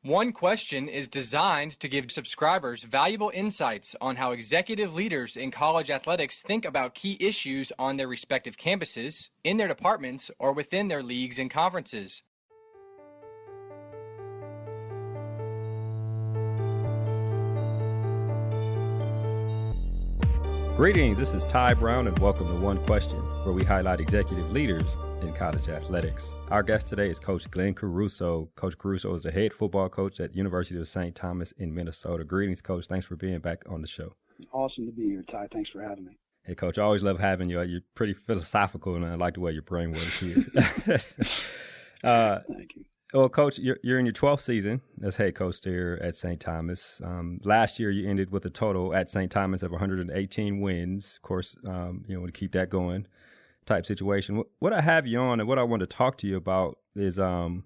One Question is designed to give subscribers valuable insights on how executive leaders in college athletics think about key issues on their respective campuses, in their departments, or within their leagues and conferences. Greetings, this is Ty Brown, and welcome to One Question, where we highlight executive leaders in college athletics. Our guest today is Coach Glenn Caruso. Coach Caruso is the head football coach at University of St. Thomas in Minnesota. Greetings, Coach. Thanks for being back on the show. Awesome to be here, Ty. Thanks for having me. Hey, Coach, I always love having you. You're pretty philosophical, and I like the way your brain works here. Thank you. Well, Coach, you're in your 12th season as head coach there at St. Thomas. Last year, you ended with a total at St. Thomas of 118 wins. Of course, you want to keep that going type situation. What I have you on and what I want to talk to you about is, in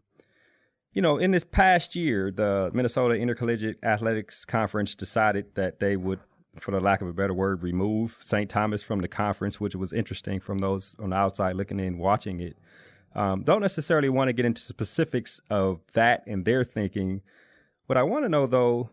this past year, the Minnesota Intercollegiate Athletics Conference decided that they would, for the lack of a better word, remove St. Thomas from the conference, which was interesting from those on the outside looking in, watching it. Don't necessarily want to get into specifics of that and their thinking. What I want to know, though,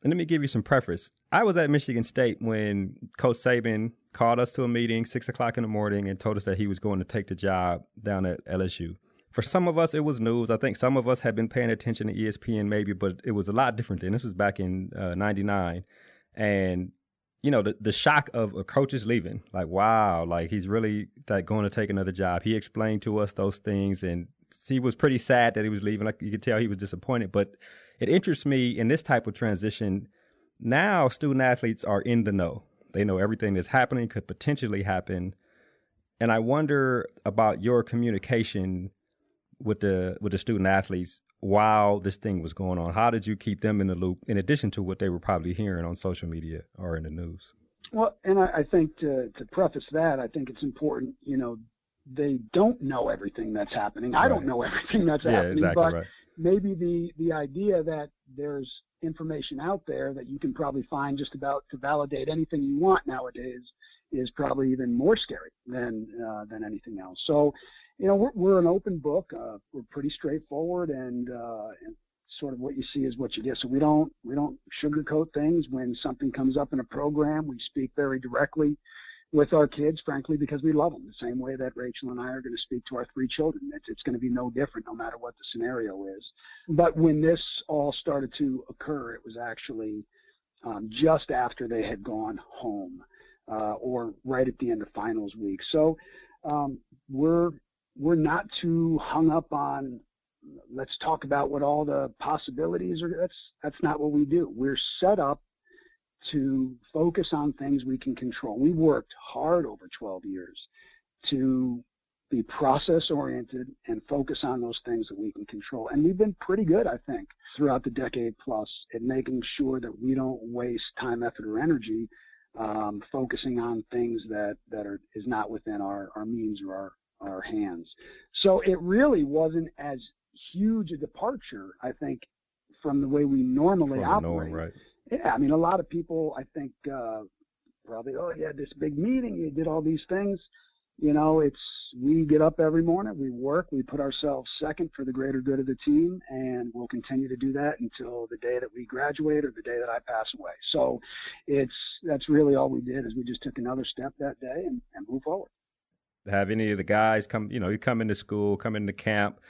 and let me give you some preface. I was at Michigan State when Coach Saban called us to a meeting, 6 o'clock in the morning, and told us that he was going to take the job down at LSU. For some of us, it was news. I think some of us had been paying attention to ESPN maybe, but it was a lot different then. This was back in 99. And the shock of a coach is leaving, like, wow, like he's really going to take another job. He explained to us those things, and he was pretty sad that he was leaving. Like, you could tell he was disappointed. But it interests me in this type of transition. Now student athletes are in the know. They know everything that's happening, could potentially happen. And I wonder about your communication with the student athletes while this thing was going on. How did you keep them in the loop in addition to what they were probably hearing on social media or in the news? Well, and I think to preface that, I think it's important, they don't know everything that's happening. I don't know everything that's happening, exactly but right. Maybe the idea that there's information out there that you can probably find just about to validate anything you want nowadays is probably even more scary than anything else. So, we're an open book. We're pretty straightforward, and sort of what you see is what you get. So we don't sugarcoat things. When something comes up in a program, we speak very directly with our kids, frankly, because we love them the same way that Rachel and I are going to speak to our 3 children. It's going to be no different no matter what the scenario is. But when this all started to occur, it was actually just after they had gone home or right at the end of finals week. So we're not too hung up on, let's talk about what all the possibilities are. That's not what we do. We're set up to focus on things we can control. We worked hard over 12 years to be process oriented and focus on those things that we can control. And we've been pretty good, I think, throughout the decade plus at making sure that we don't waste time, effort, or energy focusing on things that is not within our means or our hands. So it really wasn't as huge a departure, I think, from the way we normally operate. Norm, right? Yeah, I mean, a lot of people, I think, probably, you had this big meeting, you did all these things. We get up every morning, we work, we put ourselves second for the greater good of the team, and we'll continue to do that until the day that we graduate or the day that I pass away. So that's really all we did, is we just took another step that day and move forward. Have any of the guys come, you come into school, come into camp,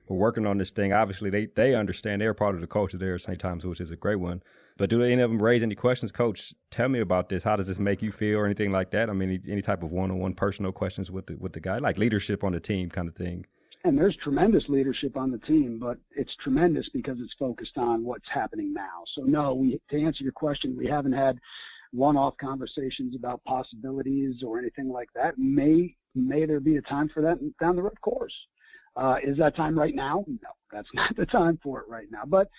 we're working on this thing. Obviously, they understand. They're part of the culture there at St. Thomas, which is a great one. But do any of them raise any questions? Coach, tell me about this. How does this make you feel or anything like that? I mean, any type of one-on-one personal questions with the guy, like leadership on the team kind of thing? And there's tremendous leadership on the team, but it's tremendous because it's focused on what's happening now. So, no, to answer your question, we haven't had one-off conversations about possibilities or anything like that. May there be a time for that down the road? Of course. Is that time right now? No, that's not the time for it right now. But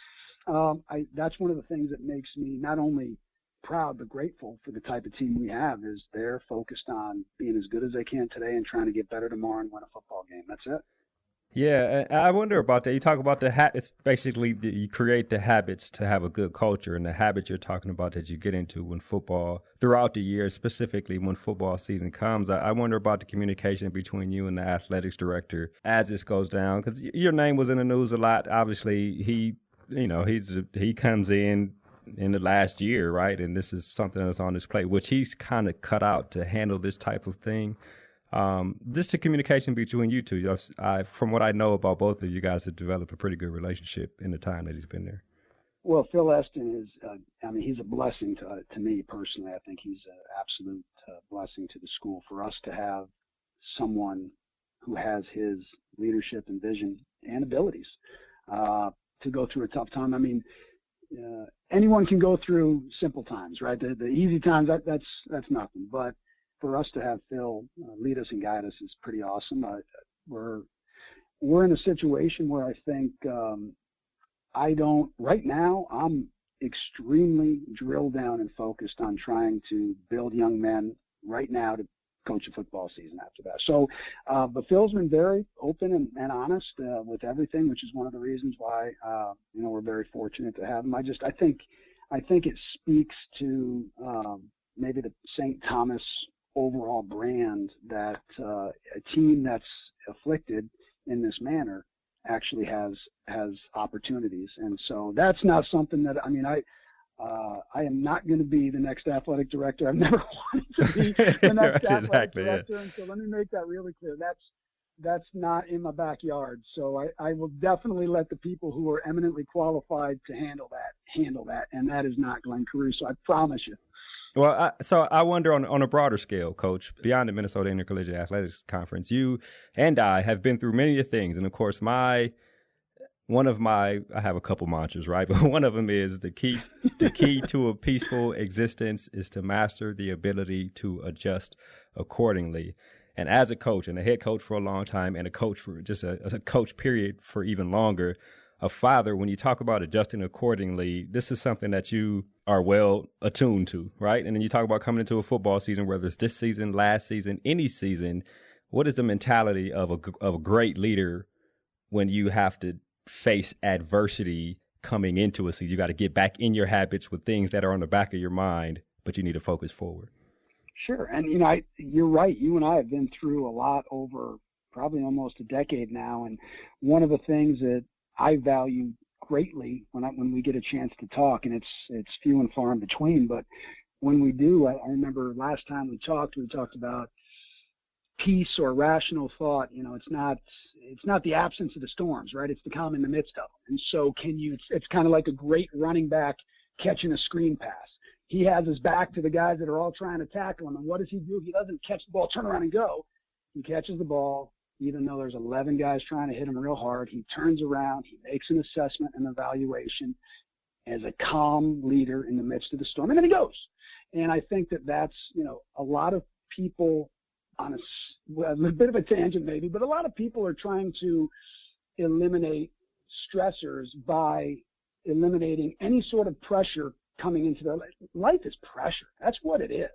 that's one of the things that makes me not only proud but grateful for the type of team we have, is they're focused on being as good as they can today and trying to get better tomorrow and win a football game. That's it. Yeah, I wonder about that. You talk about it's basically you create the habits to have a good culture, and the habit you're talking about that you get into when football, throughout the year, specifically when football season comes. I wonder about the communication between you and the athletics director as this goes down, because your name was in the news a lot. Obviously, he he comes in the last year, right? And this is something that's on his plate, which he's kind of cut out to handle this type of thing. Just the communication between you two. From what I know about both of you guys, have developed a pretty good relationship in the time that he's been there. Well, Phil Esten is, he's a blessing to me personally. I think he's an absolute blessing to the school. For us to have someone who has his leadership and vision and abilities to go through a tough time. I mean, anyone can go through simple times, right? The easy times, that's nothing. But for us to have Phil lead us and guide us is pretty awesome. We're in a situation where I think right now, I'm extremely drilled down and focused on trying to build young men right now to coach a football season after that. So, but Phil's been very open and honest with everything, which is one of the reasons why, we're very fortunate to have him. I think it speaks to maybe the St. Thomas overall brand that a team that's afflicted in this manner actually has opportunities. And so that's not something that, I am not going to be the next athletic director. I've never wanted to be the next athletic director. Yeah. And so let me make that really clear. That's not in my backyard. So I will definitely let the people who are eminently qualified to handle that. And that is not Glenn Caruso. I promise you. Well, so I wonder on a broader scale, Coach, beyond the Minnesota Intercollegiate Athletics Conference, you and I have been through many things. And, of course, I have a couple mantras, right? But one of them is the key to a peaceful existence is to master the ability to adjust accordingly. And as a coach and a head coach for a long time and a coach for just a coach period for even longer, a father, when you talk about adjusting accordingly, this is something that you are well attuned to, right? And then you talk about coming into a football season, whether it's this season, last season, any season. What is the mentality of a great leader when you have to face adversity coming into a season? You got to get back in your habits with things that are on the back of your mind, but you need to focus forward. Sure. And, you're right. You and I have been through a lot over probably almost a decade now. And one of the things that I value greatly when we get a chance to talk, and it's few and far in between, but when we do, I remember last time we talked about peace or rational thought. It's not the absence of the storms, right? It's the calm in the midst of them. And so it's kind of like a great running back catching a screen pass. He has his back to the guys that are all trying to tackle him. And what does he do? He doesn't catch the ball, turn around and go. He catches the ball. Even though there's 11 guys trying to hit him real hard, he turns around, he makes an assessment and evaluation as a calm leader in the midst of the storm, and then he goes. And I think that's, a lot of people on a bit of a tangent maybe, but a lot of people are trying to eliminate stressors by eliminating any sort of pressure coming into their life. Life is pressure. That's what it is.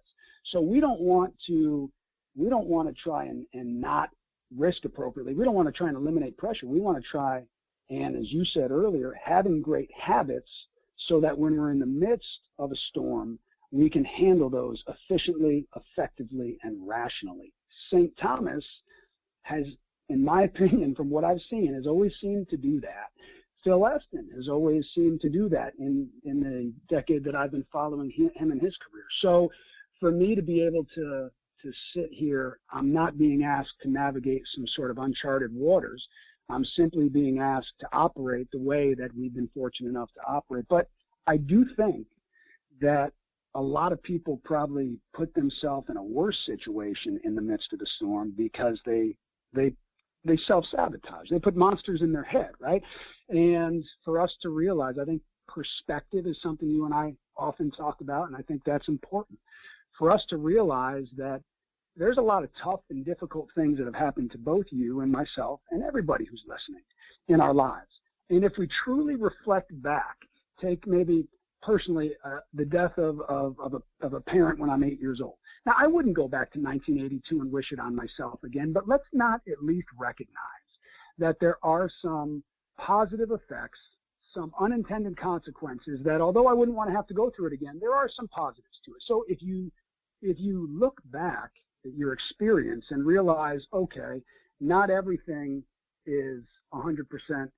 So we don't want to try and not risk appropriately. We don't want to try and eliminate pressure. We want to try and, as you said earlier, having great habits so that when we're in the midst of a storm, we can handle those efficiently, effectively, and rationally. St. Thomas has, in my opinion, from what I've seen, has always seemed to do that. Phil Esten has always seemed to do that in the decade that I've been following him in his career. So for me to be able to sit here, I'm not being asked to navigate some sort of uncharted waters. I'm simply being asked to operate the way that we've been fortunate enough to operate. But I do think that a lot of people probably put themselves in a worse situation in the midst of the storm because they self-sabotage. They put monsters in their head, right? And for us to realize, I think perspective is something you and I often talk about, and I think that's important. For us to realize that there's a lot of tough and difficult things that have happened to both you and myself and everybody who's listening in our lives. And if we truly reflect back, take maybe personally the death of a parent when I'm 8 years old. Now, I wouldn't go back to 1982 and wish it on myself again, but let's not at least recognize that there are some positive effects, some unintended consequences that, although I wouldn't want to have to go through it again, there are some positives to it. So if you look back at your experience and realize, okay, not everything is 100%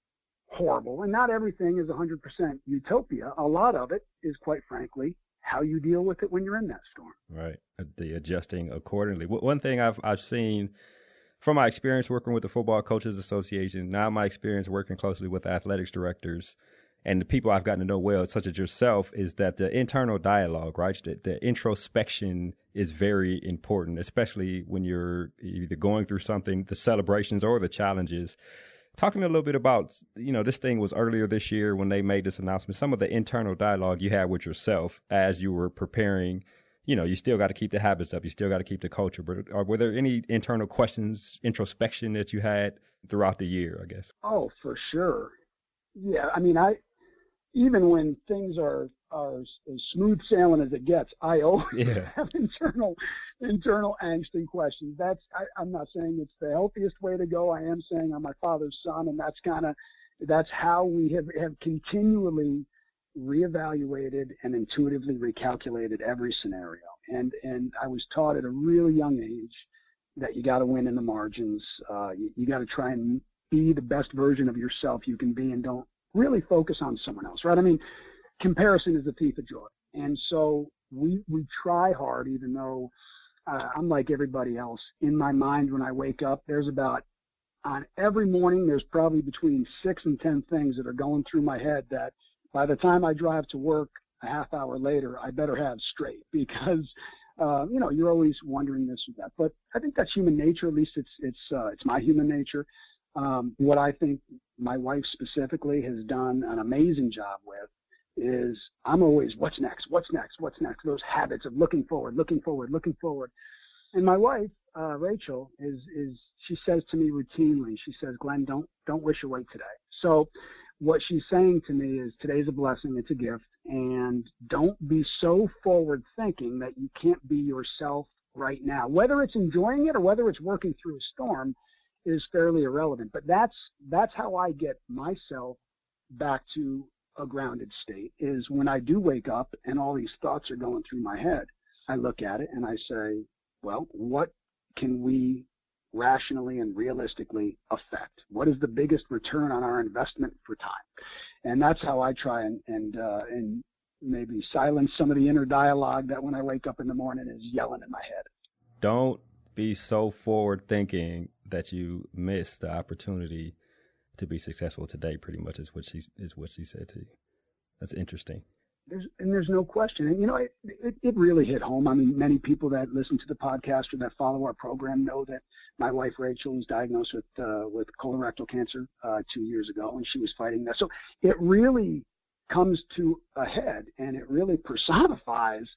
horrible. And not everything is 100% utopia. A lot of it is, quite frankly, how you deal with it when you're in that storm. Right. The adjusting accordingly. One thing I've seen from my experience working with the Football Coaches Association, now my experience working closely with athletics directors and the people I've gotten to know well, such as yourself, is that the internal dialogue, right? The introspection is very important, especially when you're either going through something, the celebrations or the challenges. Talk to me a little bit about, this thing was earlier this year when they made this announcement, some of the internal dialogue you had with yourself as you were preparing. You still got to keep the habits up. You still got to keep the culture. But were there any internal questions, introspection that you had throughout the year, I guess? Oh, for sure. Yeah, I mean, even when things are as smooth sailing as it gets, I always have internal angst and questions. I'm not saying it's the healthiest way to go. I am saying I'm my father's son, and that's how we have continually reevaluated and intuitively recalculated every scenario. And I was taught at a really young age that you got to win in the margins. You got to try and be the best version of yourself you can be, and don't really focus on someone else, right? I mean, comparison is the thief of joy. And so we try hard, even though I'm like everybody else. In my mind, when I wake up, on every morning, there's probably between 6 and 10 things that are going through my head that by the time I drive to work a half hour later, I better have straight, because you're always wondering this or that. But I think that's human nature. At least it's my human nature. What I think my wife specifically has done an amazing job with is I'm always, what's next? Those habits of looking forward. And my wife, Rachel, she says to me routinely, she says, Glenn, don't wish away today. So what she's saying to me is, today's a blessing, it's a gift, and don't be so forward thinking that you can't be yourself right now. Whether it's enjoying it or whether it's working through a storm is fairly irrelevant. But that's how I get myself back to a grounded state, is when I do wake up and all these thoughts are going through my head, I look at it and I say, well, what can we rationally and realistically affect? What is the biggest return on our investment for time? And that's how I try and maybe silence some of the inner dialogue that when I wake up in the morning is yelling in my head. Don't be so forward thinking that you miss the opportunity to be successful today, pretty much is what she said to you. That's interesting. There's no question. And, it really hit home. I mean, many people that listen to the podcast or that follow our program know that my wife, Rachel, was diagnosed with colorectal cancer 2 years ago, and she was fighting that. So it really comes to a head, and it really personifies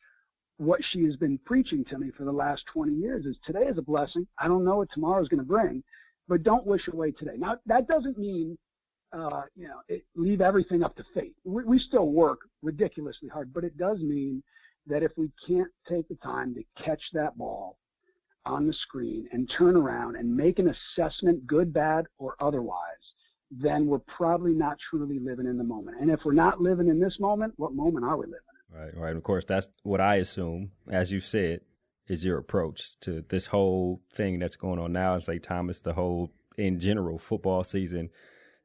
what she has been preaching to me for the last 20 years is today is a blessing. I don't know what tomorrow is going to bring, but don't wish away today. Now, that doesn't mean leave everything up to fate. We still work ridiculously hard, but it does mean that if we can't take the time to catch that ball on the screen and turn around and make an assessment, good, bad, or otherwise, then we're probably not truly living in the moment. And if we're not living in this moment, what moment are we living in? Right. Of course, that's what I assume, as you said, is your approach to this whole thing that's going on now in St. Thomas, the whole, in general, football season.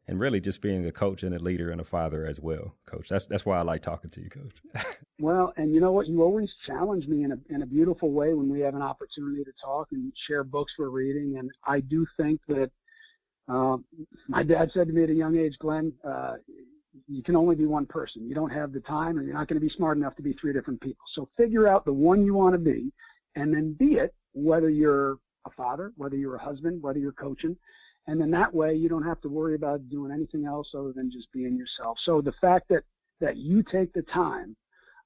And really just being a coach and a leader and a father as well, Coach. That's why I like talking to you, Coach. Well, and you know what? You always challenge me in a beautiful way when we have an opportunity to talk and share books we're reading. And I do think that my dad said to me at a young age, Glenn, you can only be one person. You don't have the time, or you're not going to be smart enough to be three different people. So figure out the one you want to be, and then be it, whether you're a father, whether you're a husband, whether you're coaching. And then that way you don't have to worry about doing anything else other than just being yourself. So the fact that you take the time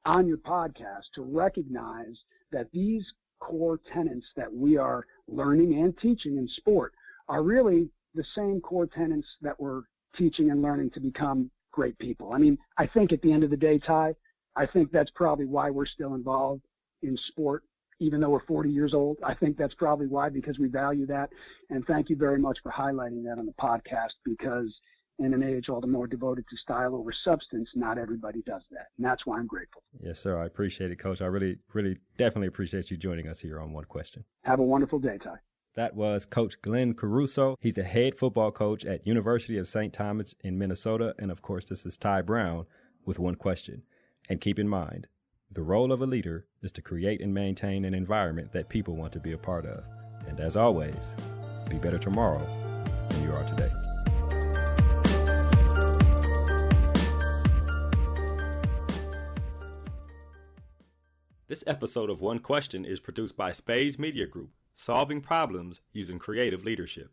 on your podcast to recognize that these core tenets that we are learning and teaching in sport are really the same core tenets that we're teaching and learning to become great people. I mean, I think at the end of the day, Tai, I think that's probably why we're still involved in sport. Even though we're 40 years old, I think that's probably why, because we value that. And thank you very much for highlighting that on the podcast, because in an age all the more devoted to style over substance, not everybody does that. And that's why I'm grateful. Yes, sir. I appreciate it, Coach. I really, really definitely appreciate you joining us here on One Question. Have a wonderful day, Tai. That was Coach Glenn Caruso. He's the head football coach at University of St. Thomas in Minnesota. And of course, this is Ty Brown with one question. And keep in mind, the role of a leader is to create and maintain an environment that people want to be a part of. And as always, be better tomorrow than you are today. This episode of One Question is produced by Spades Media Group, solving problems using creative leadership.